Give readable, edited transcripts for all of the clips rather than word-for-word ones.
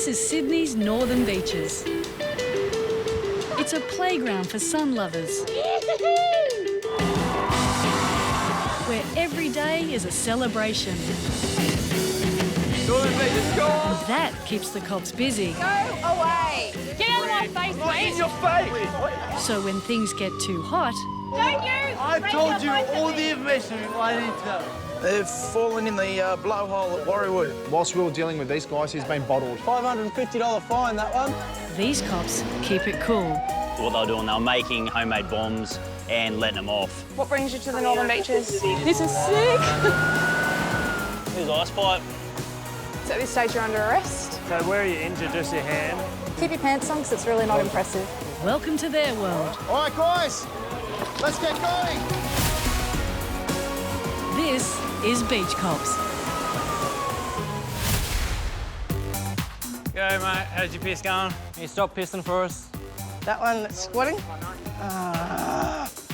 This is Sydney's northern beaches. It's a playground for sun lovers, where every day is a celebration. Northern beaches, go on! That keeps the cops busy. Go away! Get out of my face, mate! In your face! So when things get too hot... Don't you! I've told you all the information I need to know. They've fallen in the blowhole at Warriewood. Whilst we were dealing with these guys, he's been bottled. $550 fine, that one. These cops keep it cool. What they were doing, they were making homemade bombs and letting them off. What brings you to the northern beaches? This is sick! Here's ice pipe. So at this stage you're under arrest. So where are you injured? Just your hand? Keep your pants on because it's really not impressive. Welcome to their world. All right, guys, let's get going. This is Beach Cops. Go, mate. How's your piss going? Can you stop pissing for us? That one that's squatting.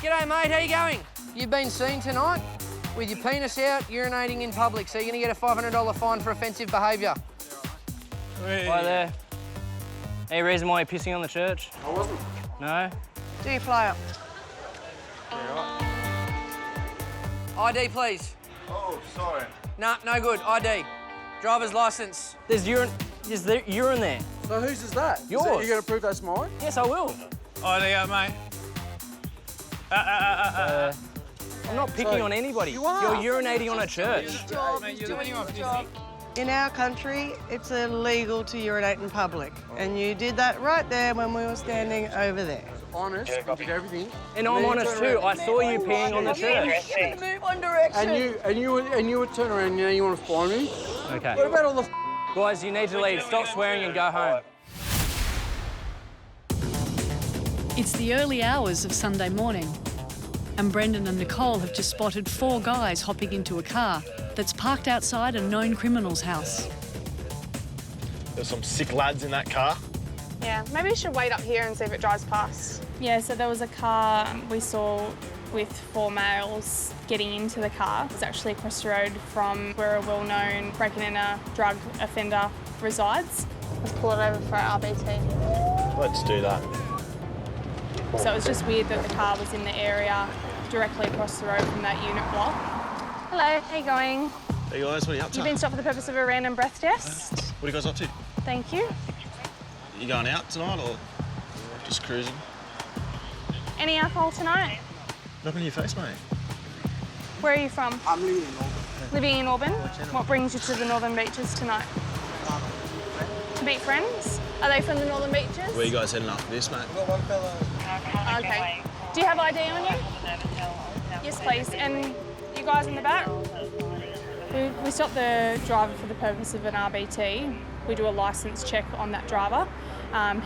G'day, mate. How you going? You've been seen tonight with your penis out, urinating in public, so you're going to get a $500 fine for offensive behaviour. Hi there. Any reason why you're pissing on the church? I wasn't. No? Do you fly up? ID, please. Oh, sorry. No, no good. ID. Driver's licence. There's urine. Is there urine there? So whose is that? Yours. You're going to prove that's mine? Yes, I will. ID up, mate. I'm not picking on anybody. You are. You're urinating on a church. In our country, it's illegal to urinate in public. And you did that right there when we were standing over there. Honest, you did everything. And I'm honest too. I saw you peeing on the church. Move one direction. And you would turn around and you want to find me? Okay. What about all the Guys, you need to leave. Stop swearing and go home. It's the early hours of Sunday morning, and Brendan and Nicole have just spotted 4 guys hopping into a car that's parked outside a known criminal's house. There's some sick lads in that car. Yeah, maybe we should wait up here and see if it drives past. Yeah, so there was a car we saw with 4 males getting into the car. It was actually across the road from where a well-known break-in-and drug offender resides. Let's pull it over for our RBT. Let's do that. So it was just weird that the car was in the area directly across the road from that unit block. Hello, how you going? Hey guys, what are you up to? You've been stopped for the purpose of a random breath test. What are you guys up to? Thank you. You going out tonight or just cruising? Any alcohol tonight? Nothing in your face, mate. Where are you from? I'm living in Auburn. Living in Auburn? What brings you to the northern beaches tonight? To meet friends? Are they from the northern beaches? Where are you guys heading after this, mate? One fella. Okay. Do you have ID on you? Yes, please. And you guys in the back? We stopped the driver for the purpose of an RBT. We do a licence check on that driver.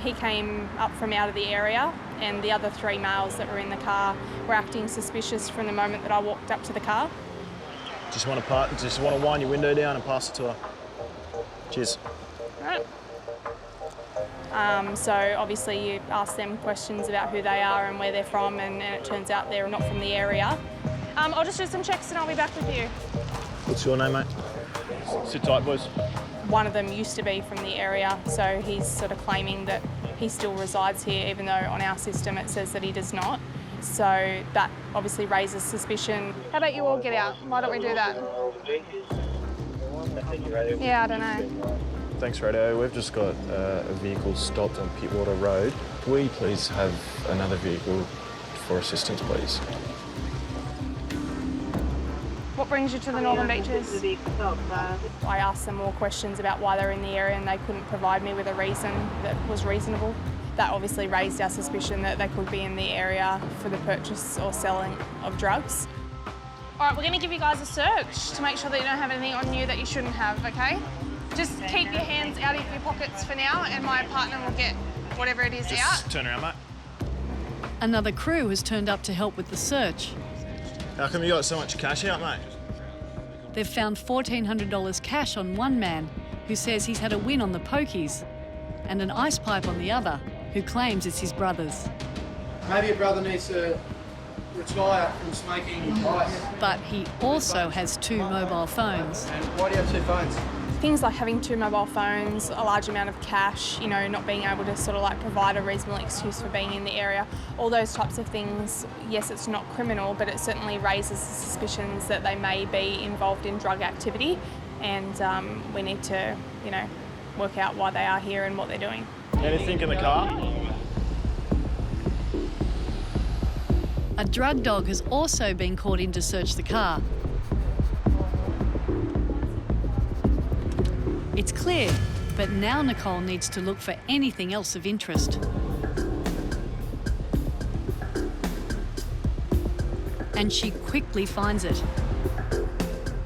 He came up from out of the area, and the other 3 males that were in the car were acting suspicious from the moment that I walked up to the car. Just want to wind your window down and pass it to her. Cheers. All right. So obviously you ask them questions about who they are and where they're from, and it turns out they're not from the area. I'll just do some checks and I'll be back with you. What's your name, mate? Sit tight, boys. One of them used to be from the area, so he's sort of claiming that he still resides here, even though on our system it says that he does not. So that obviously raises suspicion. How about you all get out? Why don't we do that? Yeah, I don't know. Thanks, Radio. We've just got a vehicle stopped on Pittwater Road. Can we please have another vehicle for assistance, please? What brings you to the northern beaches? I asked them more questions about why they're in the area, and they couldn't provide me with a reason that was reasonable. That obviously raised our suspicion that they could be in the area for the purchase or selling of drugs. All right, we're going to give you guys a search to make sure that you don't have anything on you that you shouldn't have, OK? Just keep your hands out of your pockets for now, and my partner will get whatever it is out. Just turn around, mate. Another crew has turned up to help with the search. How come you got so much cash out, mate? They've found $1,400 cash on one man who says he's had a win on the pokies, and an ice pipe on the other who claims it's his brother's. Maybe your brother needs to retire from smoking ice. But he also has 2 mobile phones. And why do you have 2 phones? Things like having 2 mobile phones, a large amount of cash, you know, not being able to sort of like provide a reasonable excuse for being in the area, all those types of things. Yes, it's not criminal, but it certainly raises suspicions that they may be involved in drug activity, and we need to, you know, work out why they are here and what they're doing. Anything in the car? A drug dog has also been called in to search the car. It's clear, but now Nicole needs to look for anything else of interest. And she quickly finds it.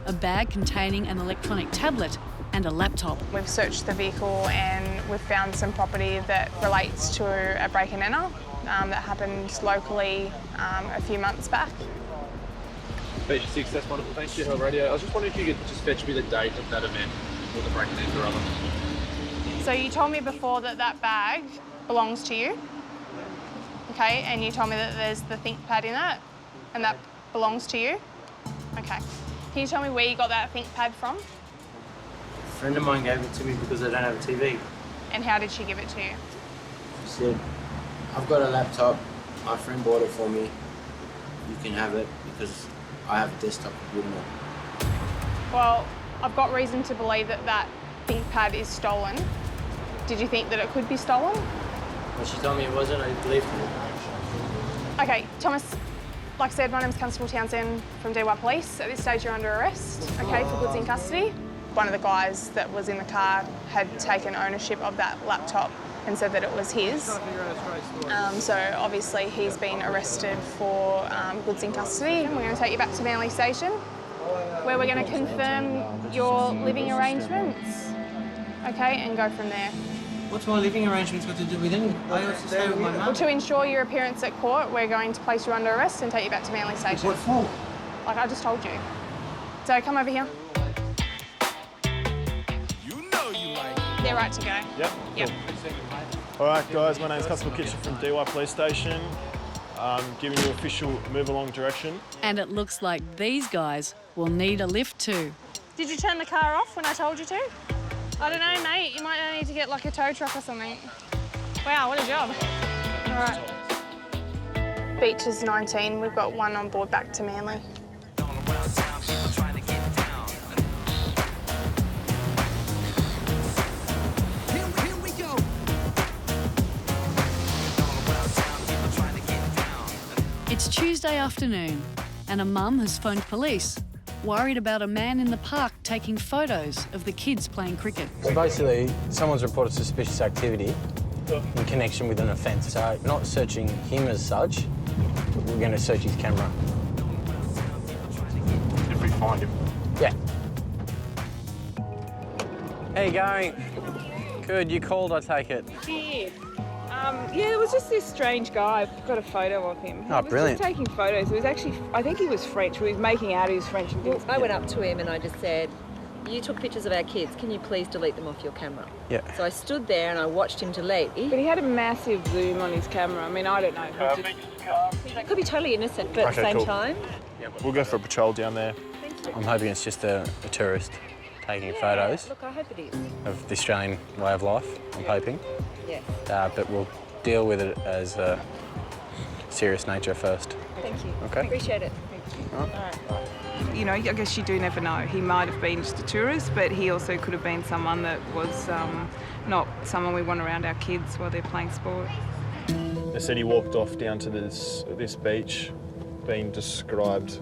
A bag containing an electronic tablet and a laptop. We've searched the vehicle and we've found some property that relates to a break and enter that happened locally a few months back. Beach 6, that's wonderful. Thanks for your radio. I was just wondering if you could just fetch me the date of that event, or the break and enter rather. So you told me before that that bag belongs to you, okay, and you told me that there's the ThinkPad in it, and that belongs to you, okay. Can you tell me where you got that ThinkPad from? A friend of mine gave it to me because I don't have a TV. And how did she give it to you? She said, I've got a laptop, my friend bought it for me, you can have it because I have a desktop computer now. Well, I've got reason to believe that that ThinkPad is stolen. Did you think that it could be stolen? When she told me it wasn't, I believed her. Okay, Thomas, like I said, my name's Constable Townsend from DUI Police. At this stage, you're under arrest, okay, for goods in custody. One of the guys that was in the car had taken ownership of that laptop and said that it was his. So obviously he's been arrested for goods in custody. We're going to take you back to Manly Station, where we're going to confirm your living arrangements, okay, and go from there. What's my living arrangements got to do with anything? I also stay with my mum. Well, to ensure your appearance at court, we're going to place you under arrest and take you back to Manly Station. What for? Like I just told you. So come over here. You know you like it. They're right to go. Yep. Yep. All right, guys, my name's Constable Kitchen from DUI Police Station. Giving you official move along direction. And it looks like these guys will need a lift too. Did you turn the car off when I told you to? I don't know, mate. You might need to get like a tow truck or something. Wow, what a job. All right. Beach is 19. We've got one on board back to Manly. It's Tuesday afternoon and a mum has phoned police, worried about a man in the park taking photos of the kids playing cricket. So basically, someone's reported suspicious activity in connection with an offence. So not searching him as such, but we're going to search his camera. If we find him. Yeah. How you going? Good, you called, I take it. Did. Yeah, it was just this strange guy. I've got a photo of him. Oh, he was brilliant. just taking photos. It was actually, I think he was French. He was making out he was French and things. I went up to him and I just said, you took pictures of our kids. Can you please delete them off your camera? Yeah. So I stood there and I watched him delete. But he had a massive zoom on his camera. I mean, I don't know. It could be totally innocent, but at the same time. We'll go for a patrol down there. Thank you. I'm hoping it's just a tourist taking photos Look, I hope it is. of the Australian way of life, I'm hoping. Yes. But we'll deal with it as a serious nature first. Thank you. Okay. Appreciate it. All right. You know, I guess you do never know. He might have been just a tourist, but he also could have been someone that was not someone we want around our kids while they're playing sport. They said he walked off down to this beach, being described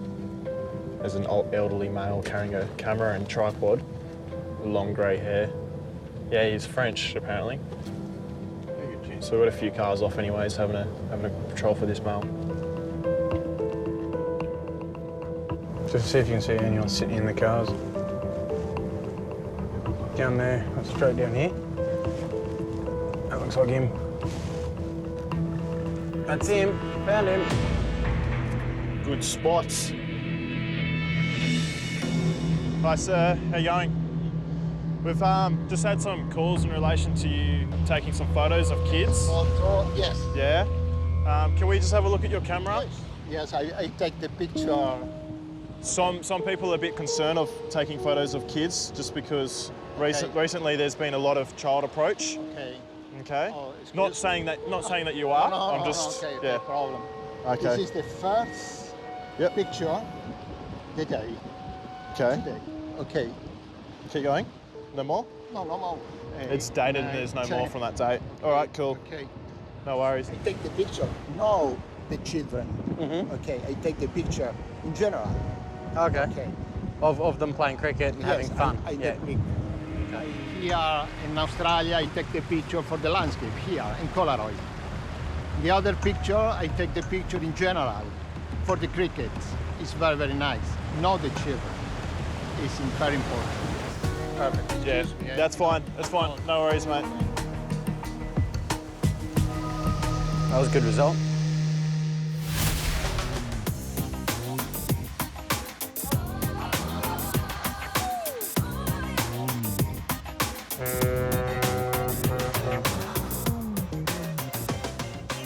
as an elderly male carrying a camera and tripod, long grey hair. Yeah, he's French apparently. So we've got a few cars off anyways, having a patrol for this male. Just see if you can see anyone sitting in the cars. Down there, straight down here. That looks like him. That's him. Found him. Good spots. Hi sir, how you going? We've just had some calls in relation to you taking some photos of kids. Yes. Yeah? Can we just have a look at your camera? Yes, I take the picture Some people are a bit concerned of taking photos of kids just because recently there's been a lot of child approach. Okay. Okay. Oh, not saying that you are. No, yeah. No problem. Okay. This is the first picture today. Okay. Today. Okay. Keep going. No more? No more. It's dated and there's no more from that date. All right, cool. Okay. No worries. I take the picture. No, the children. Okay. I take the picture in general. Okay. Of them playing cricket and having fun. I take Here in Australia, I take the picture for the landscape here in Polaroid. The other picture, I take the picture in general for the cricket. It's very, very nice. Not the children. It's very important. Perfect. Yeah, that's fine. That's fine. No worries, mate. That was a good result.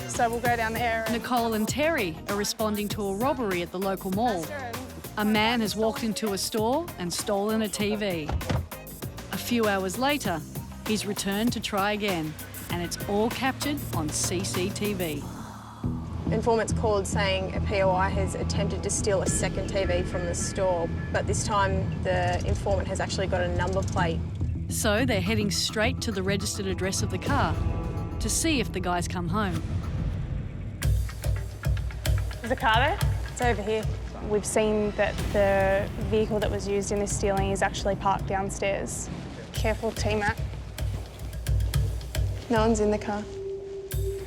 So we'll go down there. Nicole and Terry are responding to a robbery at the local mall. A man has walked into a store and stolen a TV. A few hours later, he's returned to try again, and it's all captured on CCTV. Informants called saying a POI has attempted to steal a second TV from the store, but this time the informant has actually got a number plate. So they're heading straight to the registered address of the car to see if the guy's come home. Is the car there? It's over here. We've seen that the vehicle that was used in this stealing is actually parked downstairs. Careful, T-Mac. No one's in the car.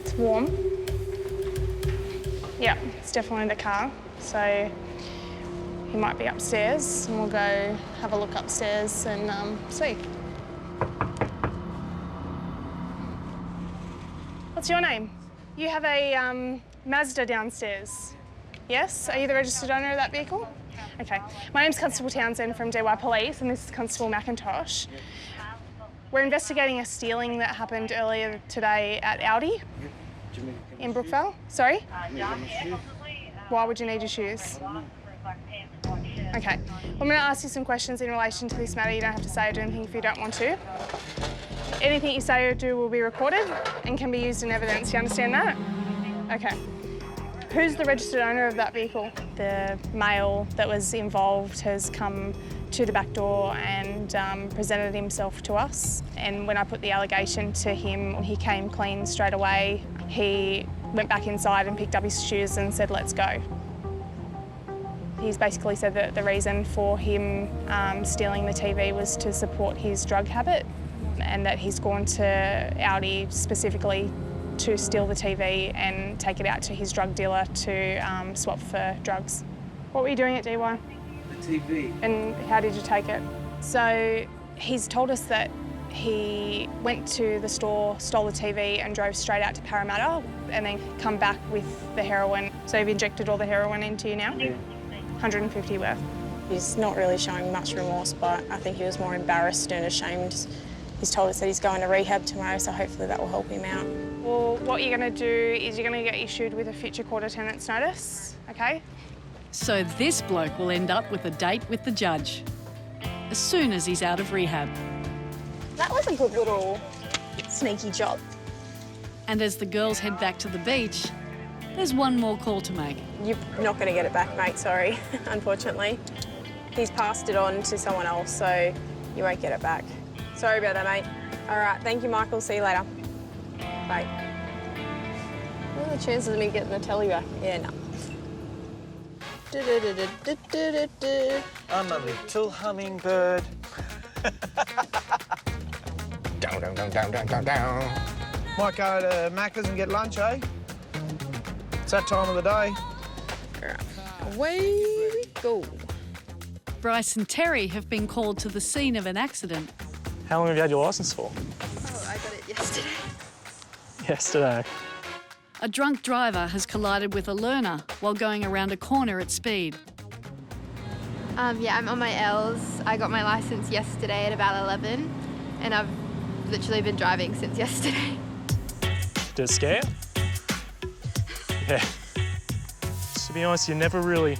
It's warm. Yeah, it's definitely the car. So he might be upstairs, and we'll go have a look upstairs and see. What's your name? You have a Mazda downstairs. Yes? Are you the registered owner of that vehicle? Okay. My name's Constable Townsend from DUI Police, and this is Constable McIntosh. We're investigating a stealing that happened earlier today at Audi in Brookvale. Sorry? Why would you need your shoes? Okay. I'm going to ask you some questions in relation to this matter. You don't have to say or do anything if you don't want to. Anything you say or do will be recorded and can be used in evidence. You understand that? Okay. Who's the registered owner of that vehicle? The male that was involved has come to the back door and presented himself to us. And when I put the allegation to him, he came clean straight away. He went back inside and picked up his shoes and said, let's go. He's basically said that the reason for him stealing the TV was to support his drug habit, and that he's gone to Audi specifically to steal the TV and take it out to his drug dealer to swap for drugs. What were you doing at DUI? The TV. And how did you take it? So he's told us that he went to the store, stole the TV and drove straight out to Parramatta and then come back with the heroin. So you've injected all the heroin into you now? Yeah. 150 worth. He's not really showing much remorse, but I think he was more embarrassed and ashamed. He's told us that he's going to rehab tomorrow, so hopefully that will help him out. Well, what you're going to do is you're going to get issued with a future court attendance notice, okay? So this bloke will end up with a date with the judge as soon as he's out of rehab. That was a good little sneaky job. And as the girls head back to the beach, there's one more call to make. You're not going to get it back, mate, sorry, unfortunately. He's passed it on to someone else, so you won't get it back. Sorry about that, mate. All right, thank you, Michael. See you later. Bye. What are the chances of me getting the telly back? Yeah, no. I'm a little hummingbird. Down, down, down, down, down, down, down. Might go to Macca's and get lunch, eh? It's that time of the day. Away we go. Bryce and Terry have been called to the scene of an accident. How long have you had your licence for? Oh, I got it yesterday. Yesterday. A drunk driver has collided with a learner while going around a corner at speed. Yeah, I'm on my L's. I got my licence yesterday at about 11, and I've literally been driving since yesterday. Did it scare? Yeah. To be honest, you never really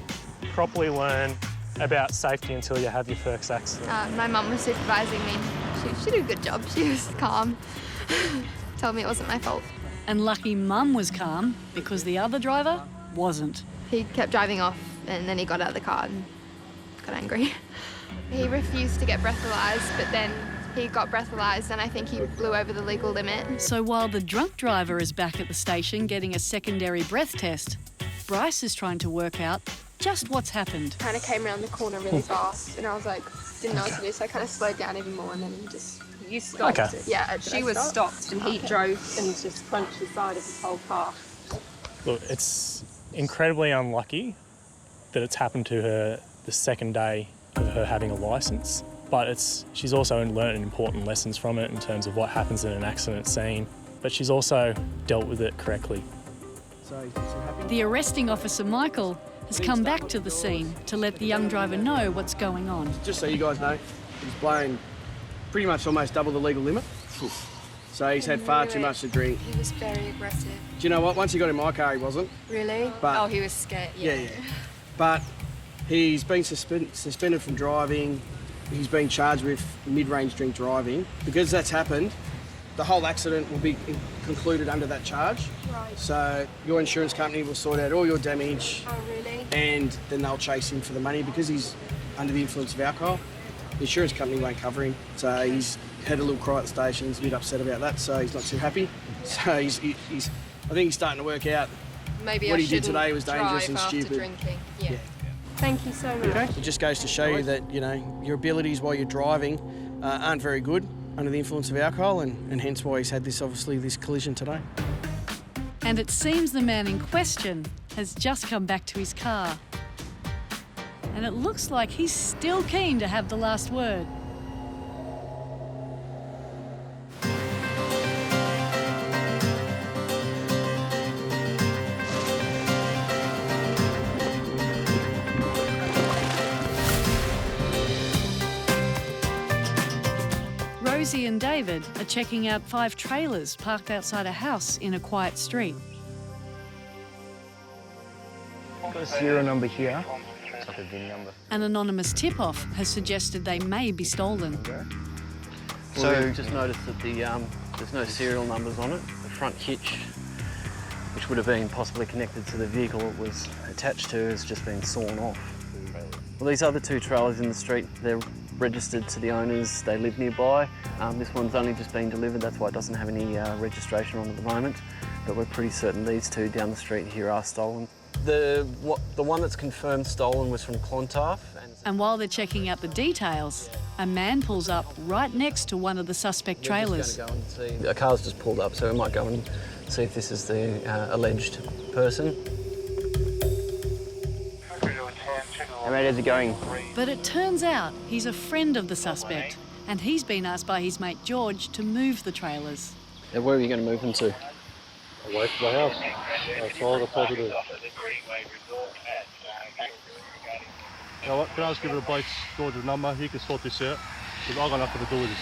properly learn about safety until you have your first accident? My mum was supervising me. She did a good job. She was calm. Told me it wasn't my fault. And lucky Mum was calm because the other driver wasn't. He kept driving off and then he got out of the car and got angry. He refused to get breathalyzed, but then he got breathalyzed and I think he blew over the legal limit. So while the drunk driver is back at the station getting a secondary breath test, Bryce is trying to work out just what's happened. Kind of came around the corner really fast and I was like, didn't know what to do, so I kind of slowed down even more and then just... You stopped. Okay. Yeah, she was stopped and he drove and just crunched the side of his whole car. Look, it's incredibly unlucky that it's happened to her the second day of her having a licence, but she's also learned important lessons from it in terms of what happens in an accident scene, but she's also dealt with it correctly. The arresting officer, Michael, has come back to the scene to let the young driver know what's going on. Just so you guys know, he's blown pretty much almost double the legal limit. So he's had far too much to drink. He was very aggressive. Do you know what? Once he got in my car, he wasn't. Really? But, he was scared, yeah. But he's been suspended from driving. He's been charged with mid-range drink driving. Because that's happened, the whole accident will be concluded under that charge. Right. So your insurance company will sort out all your damage. Oh, really? And then they'll chase him for the money because he's under the influence of alcohol. The insurance company won't cover him. So he's had a little cry at the station. He's a bit upset about that, so he's not too happy. So I think he's starting to work out Maybe what he did today was dangerous and stupid. Drinking. Yeah. Thank you so much. Okay. It just goes to show you that, you know, your abilities while you're driving aren't very good under the influence of alcohol, and hence why he's had this collision today. And it seems the man in question has just come back to his car. And it looks like he's still keen to have the last word. Rosie and David are checking out 5 trailers parked outside a house in a quiet street. Got a serial number here. It's like a VIN number. An anonymous tip-off has suggested they may be stolen. So we've just noticed that there's no serial numbers on it. The front hitch, which would have been possibly connected to the vehicle it was attached to, has just been sawn off. Well, these other 2 trailers in the street, they're registered to the owners, they live nearby. This one's only just been delivered, that's why it doesn't have any registration on at the moment, but we're pretty certain these 2 down the street here are stolen. The one that's confirmed stolen was from Clontarf. And while they're checking out the details, a man pulls up right next to one of the suspect trailers. We're just going to go and see. A car's just pulled up, so we might go and see if this is the alleged person. How mate, how's it going? But it turns out he's a friend of the suspect, and he's been asked by his mate George to move the trailers. Yeah, where are you going to move them to? Away from the house. Outside the property. You know what, can I just give it a bite, George's number, he can sort this out, because I've got nothing to do with this.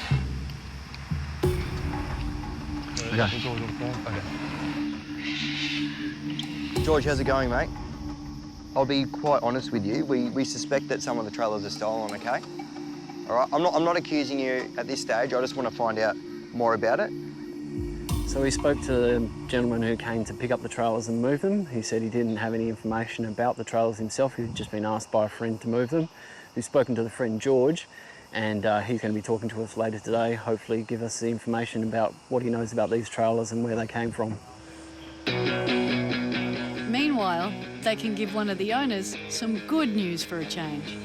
Okay. George, how's it going, mate? I'll be quite honest with you. We suspect that some of the trailers are stolen, okay? All right, I'm not accusing you at this stage. I just want to find out more about it. So we spoke to the gentleman who came to pick up the trailers and move them. He said he didn't have any information about the trailers himself. He'd just been asked by a friend to move them. We've spoken to the friend George, and he's going to be talking to us later today, hopefully give us the information about what he knows about these trailers and where they came from. Meanwhile, they can give one of the owners some good news for a change.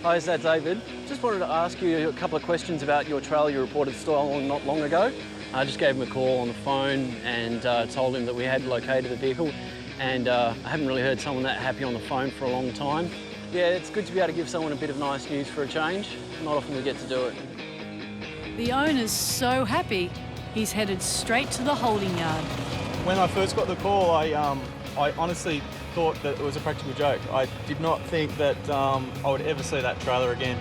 Hi, is that David? Just wanted to ask you a couple of questions about your trailer you reported stolen not long ago. I just gave him a call on the phone and told him that we had located the vehicle, and I haven't really heard someone that happy on the phone for a long time. Yeah, it's good to be able to give someone a bit of nice news for a change. Not often we get to do it. The owner's so happy, he's headed straight to the holding yard. When I first got the call, I honestly thought that it was a practical joke. I did not think that I would ever see that trailer again.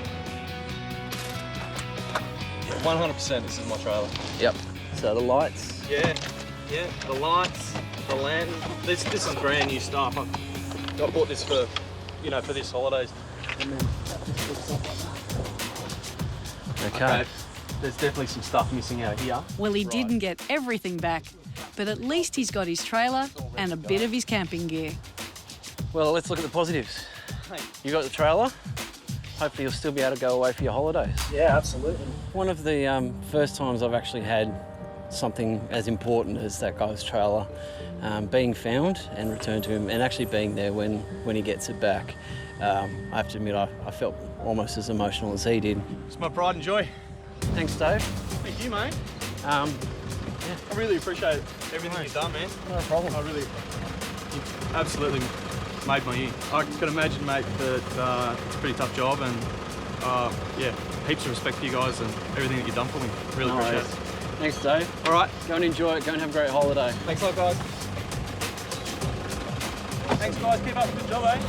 100% this is my trailer. Yep. So the lights? Yeah, the lights, the lantern. This is brand new stuff. I bought this for, for this holidays. and then that just flips up like that. Okay. There's definitely some stuff missing out here. Well, he didn't get everything back, but at least he's got his trailer and a bit of his camping gear. Well, let's look at the positives. You got the trailer. Hopefully you'll still be able to go away for your holidays. Yeah, absolutely. One of the first times I've actually had something as important as that guy's trailer being found and returned to him, and actually being there when he gets it back. I have to admit, I felt almost as emotional as he did. It's my pride and joy. Thanks, Dave. Thank you, mate. Yeah. I really appreciate everything you've done, man. No problem. You've absolutely made my year. I can imagine, mate, that it's a pretty tough job, and yeah, heaps of respect for you guys and everything that you've done for me. Really appreciate it. Thanks, Dave. All right. Go and enjoy it. Go and have a great holiday. Thanks a lot, guys. Thanks, guys. Keep up the good job, eh?